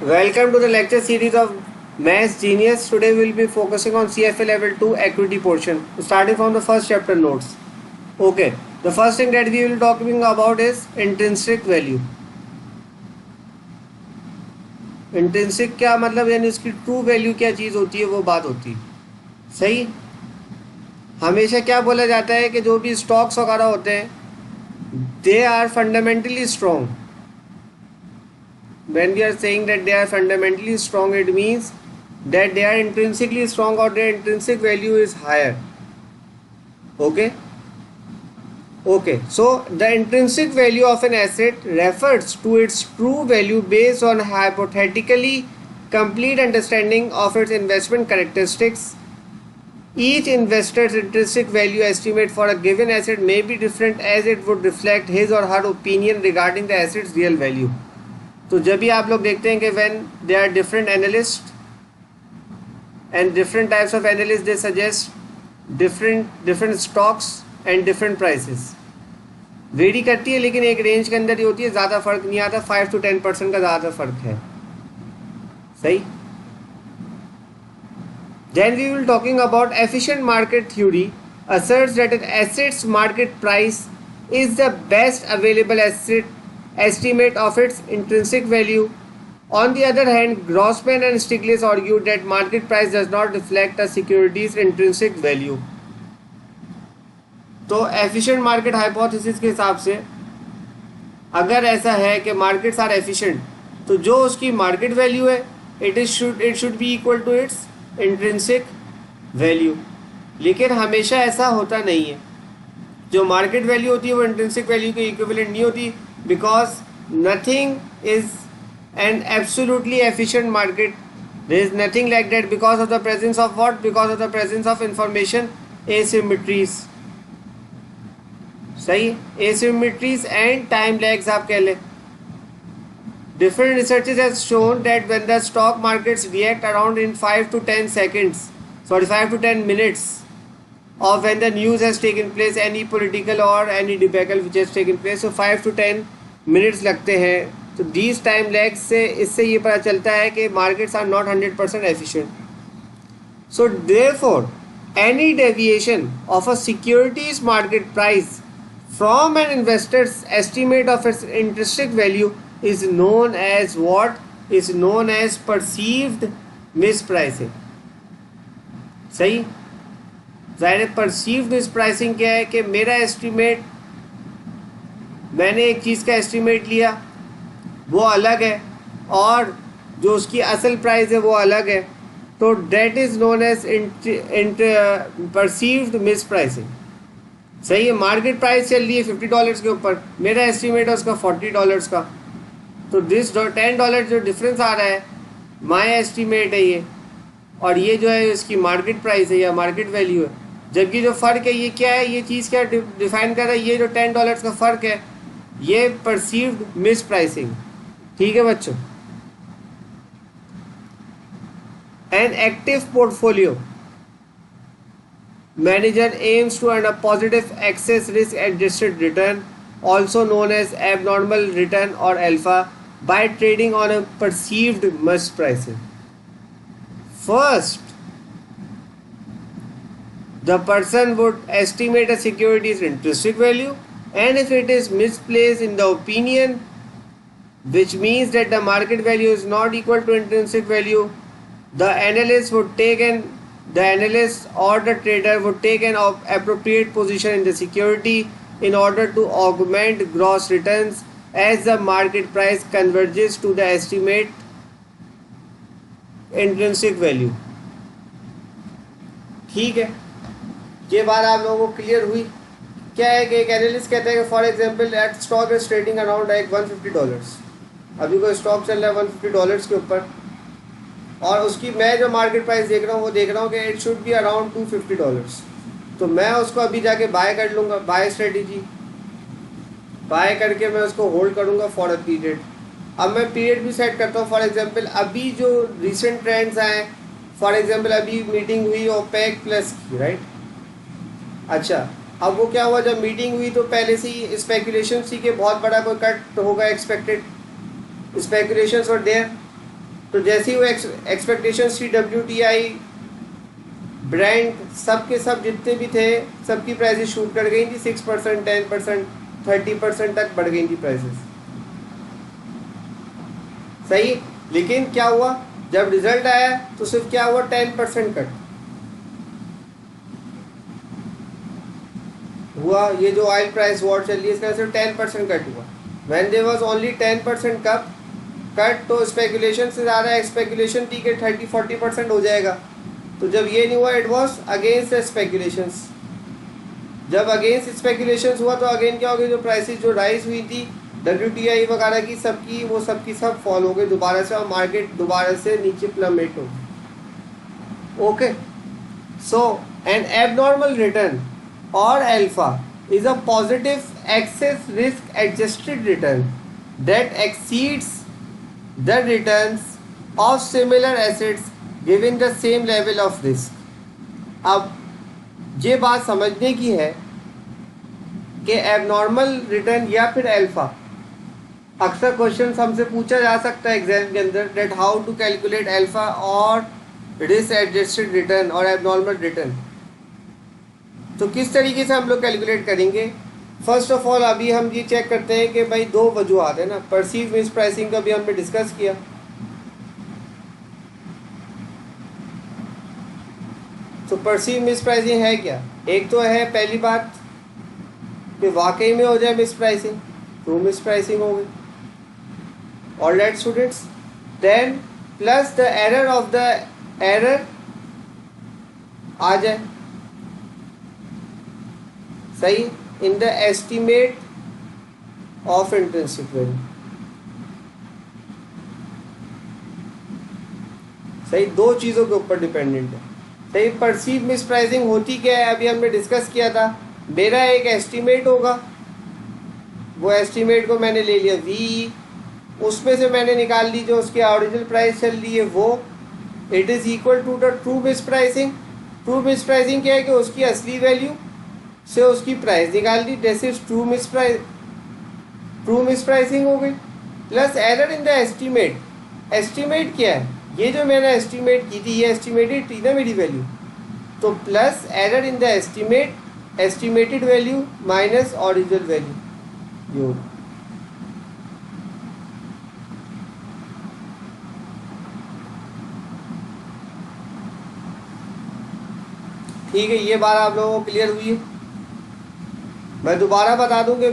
Welcome to the lecture series of Maths Genius. Today we will be focusing on CFA Level 2 equity portion, starting from the first chapter notes. Okay, the first thing that we will be talking about is intrinsic value. Intrinsic क्या मतलब, यानी उसकी true value क्या चीज़ होती है, वो बात होती है. सही. हमेशा क्या बोला जाता है कि जो भी स्टॉक्स वगैरह होते हैं, they are fundamentally strong. When we are saying that they are fundamentally strong, it means that they are intrinsically strong or their intrinsic value is higher. Okay. So the intrinsic value of an asset refers to its true value based on hypothetically complete understanding of its investment characteristics. Each investor's intrinsic value estimate for a given asset may be different as it would reflect his or her opinion regarding the asset's real value. तो जब भी आप लोग देखते हैं कि when they are different analyst and different types of analyst, they suggest different stocks and different prices. Vary करती है लेकिन एक रेंज के अंदर ही होती है, ज़्यादा फर्क नहीं आता. 5 to 10% का ज़्यादा फर्क है. सही. Then we will talking about efficient market theory asserts that an asset's market price is the best available asset estimate of its intrinsic value. On the other hand, Grossman and Stiglitz argued that market price does not reflect a security's intrinsic value. तो efficient market hypothesis के हिसाब से अगर ऐसा है कि markets are efficient, तो जो उसकी मार्केट वैल्यू है it should be equal to its intrinsic value. लेकिन हमेशा ऐसा होता नहीं है. जो मार्केट वैल्यू होती है वो इंट्रिंसिक वैल्यू के इक्विवेलेंट नहीं होती, because nothing is an absolutely efficient market. There is nothing like that because of the presence of what? Because of the presence of information asymmetries. सही. asymmetries and time lags आप कह लें. Different researches have shown that when the stock markets react around in 5 to 10 seconds, 5 to 10 minutes of when the news has taken place, any political or any debacle which has taken place, so 5 to 10 minutes लगते हैं. तो these time lags से इससे ये पता चलता है कि markets are not 100% efficient. So therefore any deviation of a securities market price from an investor's estimate of its intrinsic value is known as what? Is known as perceived mispricing. सही. ज़ाहिर perceived मिसप्राइसिंग क्या है कि मेरा estimate, मैंने एक चीज़ का estimate लिया वो अलग है और जो उसकी असल प्राइस है वो अलग है. तो that is known as perceived mispricing. सही है. मार्केट प्राइस चल रही है $50 के ऊपर, मेरा एस्टीमेट है उसका $40 का. तो दिस $10 जो डिफरेंस आ रहा है, माई एस्टीमेट है ये, और ये जो है इसकी मार्केट प्राइस है या मार्केट वैल्यू है. जबकि जो फ़र्क है ये क्या है, ये चीज़ क्या डिफाइन कर रहा है, ये जो $10 का फ़र्क है ये परसीव्ड मिस प्राइसिंग. ठीक है बच्चों. An active portfolio manager aims to earn a positive excess risk adjusted return, also known as abnormal return और alpha, by trading on a perceived mispricing. First, the person would estimate a security's intrinsic value, and if it is misplaced in the opinion, which means that the market value is not equal to intrinsic value, the analyst or the trader would take an appropriate position in the security in order to augment gross returns as the market price converges to the estimate intrinsic value. ठीक है. ये बात आप लोगों को clear हुई. क्या है कि एक एनालिस्ट कहता है कि for example at stock is trading around like $150. अभी कोई स्टॉक चल रहा है $150 के ऊपर, और उसकी मैं जो मार्केट प्राइस देख रहा हूँ वो देख रहा हूँ कि इट शुड बी अराउंड $250. तो मैं उसको अभी जाके बाय कर लूँगा, बाय स्ट्रेटेजी बाय करके मैं उसको होल्ड करूँगा फॉर अ पीरियड. अब मैं पीरियड भी सेट करता हूँ. फॉर एग्जांपल अभी जो रिसेंट ट्रेंड्स आए, फॉर एग्जांपल अभी मीटिंग हुई ओपेक प्लस की, राइट. अच्छा, अब वो क्या हुआ, जब मीटिंग हुई तो पहले से ही स्पेकुलेशन थी कि बहुत बड़ा कोई कट होगा एक्सपेक्टेड. Speculations were there. तो जैसे ही वो एक्सपेक्टेशन थी WTI ब्रांड सब के सब जितने भी थे सबकी प्राइसेस शूट कर गई थी 6%, 10%, 30% तक बढ़ गई थी प्राइसेस। सही। लेकिन क्या हुआ जब रिजल्ट आया तो सिर्फ क्या हुआ 10% कट हुआ। ये जो ऑयल प्राइस वॉर चल रही है इसका सिर्फ 10% कट हुआ। When there was only 10% cut तो स्पेकुलेशन से ज़्यादा स्पेकुलेशन थी कि 30-40% हो जाएगा। तो जब ये नहीं हुआ इट वॉज अगेंस्ट स्पेकुलेशंस। जब अगेंस्ट स्पेकुलेशंस हुआ तो अगेन क्या हो गया, जो प्राइसेस जो राइज हुई थी WTI वगैरह की सबकी वो सबकी सब फॉल हो गई दोबारा से और मार्केट दोबारा से नीचे प्लमेट हो गई। ओके, सो एन एबनॉर्मल रिटर्न और alpha is a positive excess risk adjusted return that exceeds the returns of similar assets given the same level of risk। अब ये बात समझने की है कि एबनॉर्मल रिटर्न या फिर अल्फा, अक्सर क्वेश्चन हमसे पूछा जा सकता है एग्जाम के अंदर that how to calculate alpha और रिस्क एडजस्टेड रिटर्न और एबनॉर्मल रिटर्न। तो किस तरीके से हम लोग कैलकुलेट करेंगे। फर्स्ट ऑफ ऑल अभी हम ये चेक करते हैं कि भाई दो वजूहत है ना, परसीव मिस प्राइसिंग का भी हमने डिस्कस किया। तो परसीव मिस प्राइसिंग है क्या, एक तो है पहली बात कि वाकई में हो जाए mispricing, true mispricing हो गई। Alright students, then plus the error of the error आ जाए, सही, in the estimate of intrinsic value. सही, दो चीज़ों के ऊपर डिपेंडेंट है। सही, परसीव मिस प्राइसिंग होती क्या है अभी हमने डिस्कस किया था। मेरा एक एस्टिमेट होगा, वो एस्टिमेट को मैंने ले लिया VE, उसमें से मैंने निकाल ली जो उसकी ओरिजिनल प्राइस चल रही है वो, it is equal to the true mispricing. True mispricing क्या है कि उसकी असली वैल्यू से उसकी प्राइस निकाल दी, this is true mispricing हो गई। Plus error in the estimate. Estimate क्या है, ये जो मैंने एस्टीमेट की थी ये एस्टीमेटेड थी ना मेरी वैल्यू, तो plus error in the estimate, estimated value minus original value योग। ठीक है, ये बात आप लोगों को क्लियर हुई है। मैं दोबारा बता दूं कि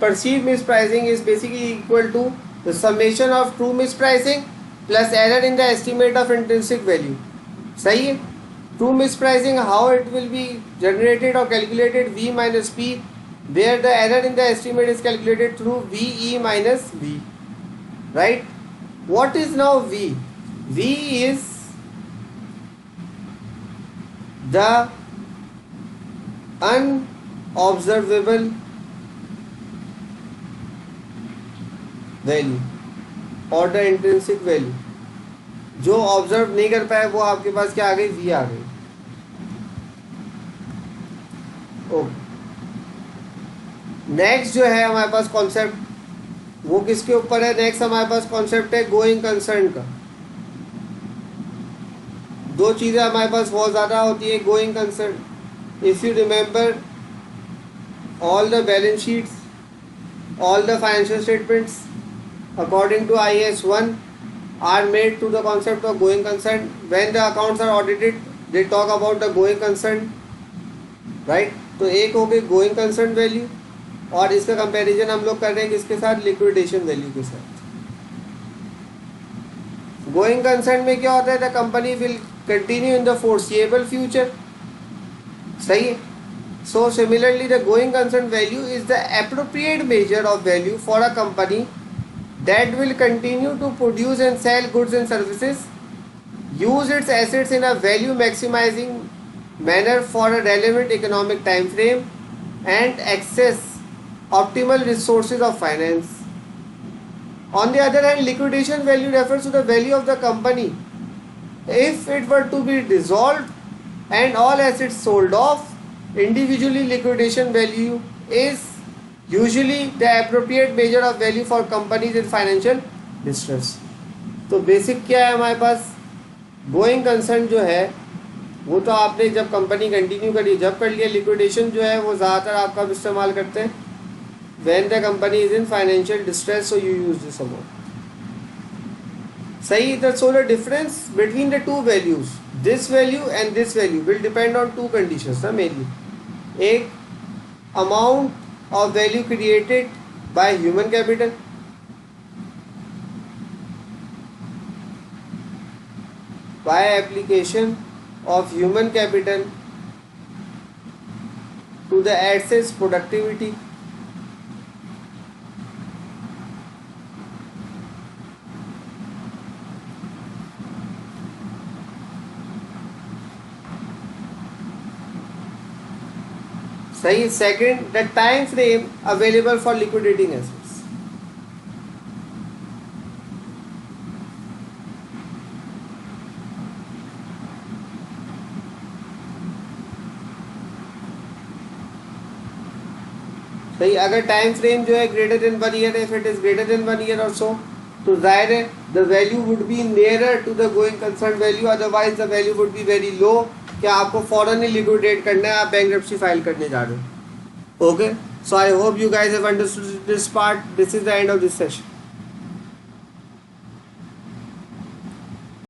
perceived mispricing is basically equal to the summation of true mispricing plus error in the estimate of intrinsic value. सही है। True mispricing how it will be generated और calculated V minus P, where the error in the estimate is calculated through VE minus V, right? What is now V? V is the unobservable value और the intrinsic value, जो observe नहीं कर पाए वो आपके पास क्या आ गई, V आ गई। ओके, नेक्स्ट जो है हमारे पास कॉन्सेप्ट वो किसके ऊपर है, नेक्स्ट हमारे पास कॉन्सेप्ट है गोइंग कंसर्न का। दो चीज़ें हमारे पास बहुत ज़्यादा होती है going concern. If you remember all the balance sheets, all the financial statements according to IAS 1 are made to the concept of going concern. When the accounts are audited they talk about the going concern, right? तो एक हो गई going concern value और इसका comparison हम लोग कर रहे हैं किसके साथ, लिक्विडेशन वैल्यू के साथ। गोइंग कंसर्न में क्या होता है, the company will continue in the foreseeable future. सही है। So similarly the going concern value is the appropriate measure of value for a company that will continue to produce and sell goods and services, use its assets in a value maximizing manner for a relevant economic time frame and access optimal resources of finance. On the other hand, liquidation value refers to the value of the company if it were to be dissolved and all assets sold off. Individually, liquidation value is usually the appropriate measure of value for companies in financial distress. तो basic क्या है हमारे पास, going concern जो है वो तो आपने जब कंपनी कंटिन्यू करी जब कर लिया, लिक्विडेशन जो है वो ज़्यादातर आप कब इस्तेमाल करते हैं, when the company is in financial distress, so you use this amount. सही, इधर so the difference between the two values, this value and this value will depend on to conditions ना मेनली। एक, amount of value created by human capital, by application of human capital to the assets productivity, सही। Second, the time frame available for liquidating assets, सही। अगर time frame जो है greater than 1 year, if it is greater than 1 year और so, तो जाहिर है the value would be nearer to the going concern value, otherwise the value would be very low. क्या आपको फॉरन ही लिक्विडेट करना है, आप बैंक्रप्सी फाइल करने जा रहे हो। Okay, so I hope you guys have understood this part. This is the end of this session.